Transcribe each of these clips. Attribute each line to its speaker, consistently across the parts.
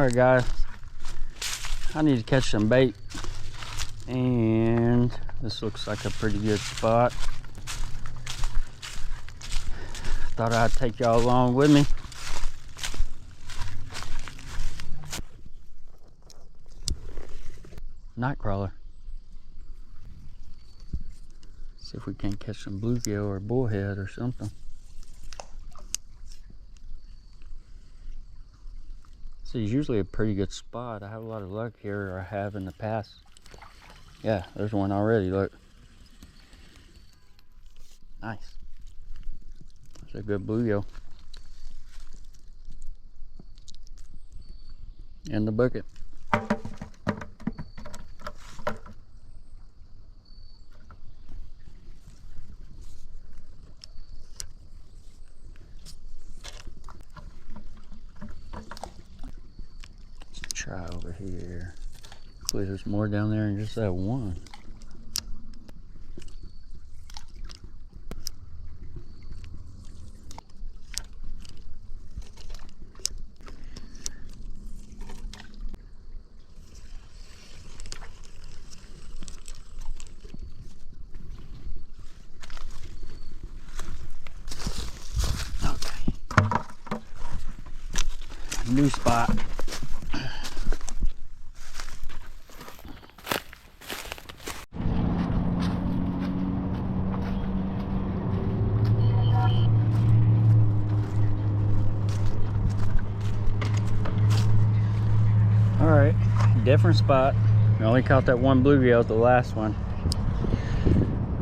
Speaker 1: Alright guys, I need to catch some bait, and this looks like a pretty good spot. Thought I'd take y'all along with me. Night crawler. See if we can't catch some bluegill or bullhead or something. This is usually a pretty good spot. I have a lot of luck here, or I have in the past. Yeah, there's one already, look. Nice. That's a good bluegill. In the bucket. Try over here. Hopefully there's more down there than just that one. Okay. New spot. Alright, different spot. We only caught that one bluegill at the last one.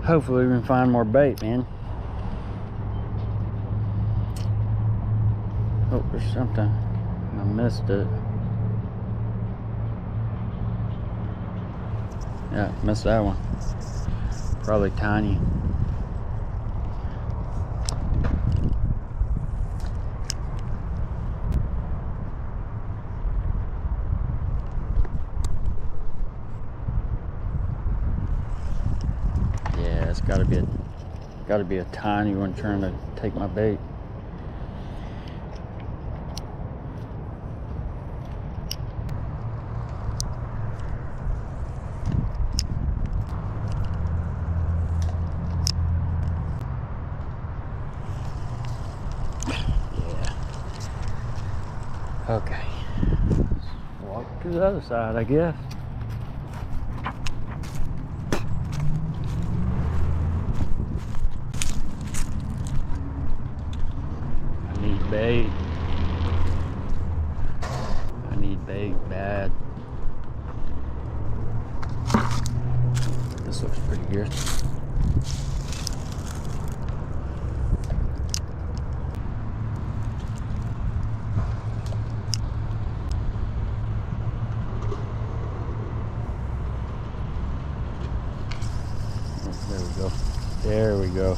Speaker 1: Hopefully we can find more bait, man. Oh, there's something. I missed it. Yeah, missed that one. Probably tiny. It's gotta be a tiny one trying to take my bait. Yeah. Okay. Walk to the other side, I guess. Bait. I need bait bad. This looks pretty good. Oh, there we go. There we go.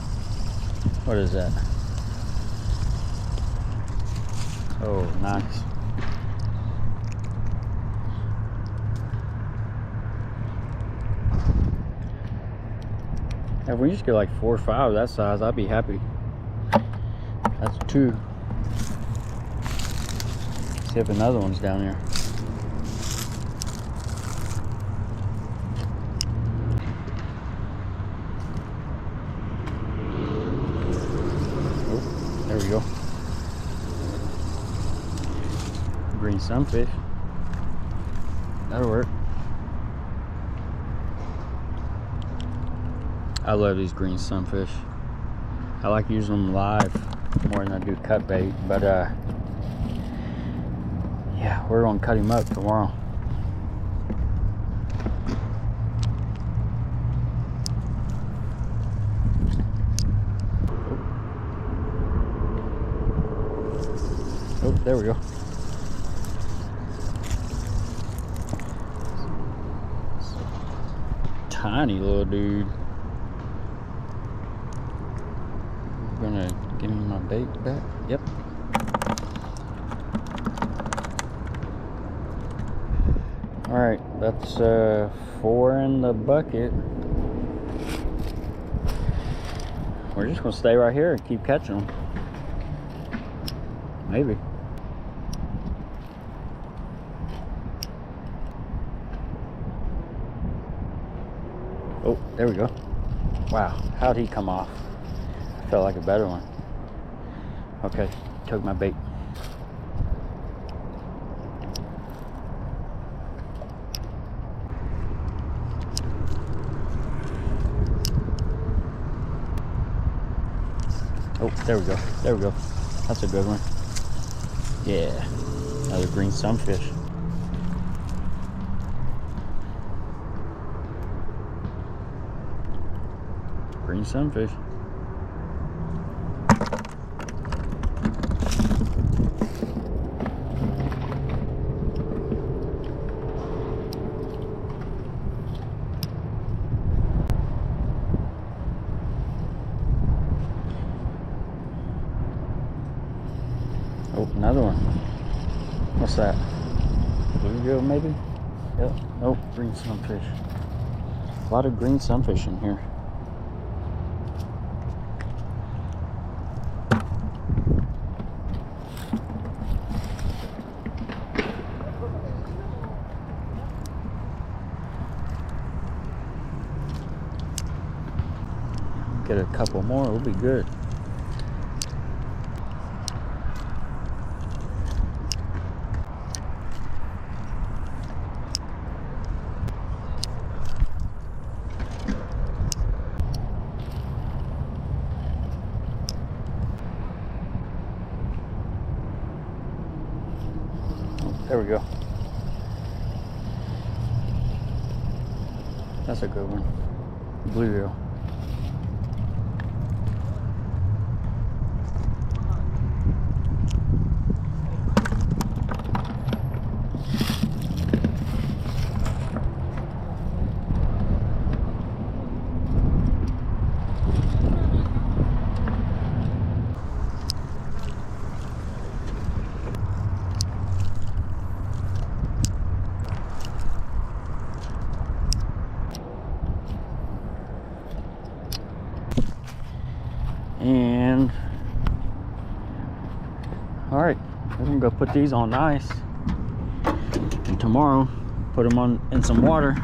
Speaker 1: What is that? Oh, nice. If we just get like 4 or 5 of that size, I'd be happy. That's 2. See if another one's down there. Oh, there we go. Green sunfish. That'll work. I love these green sunfish. I like using them live more than I do cut bait, but yeah, we're gonna cut him up tomorrow. Oh, there we go. Tiny little dude. I'm gonna give me my bait back. Yep. Alright, that's 4 in the bucket. We're just gonna stay right here and keep catching them. Maybe. There we go. Wow, how'd he come off? I felt like a better one. Okay, took my bait. Oh, there we go. There we go. That's a good one. Yeah, another green sunfish. Green sunfish. Oh, another one. What's that? Bluegill, maybe? Yep. Oh, green sunfish. A lot of green sunfish in here. Get a couple more, it'll be good. There we go. That's a good one. Bluegill. And all right, we're gonna go put these on ice, and tomorrow put them on in some water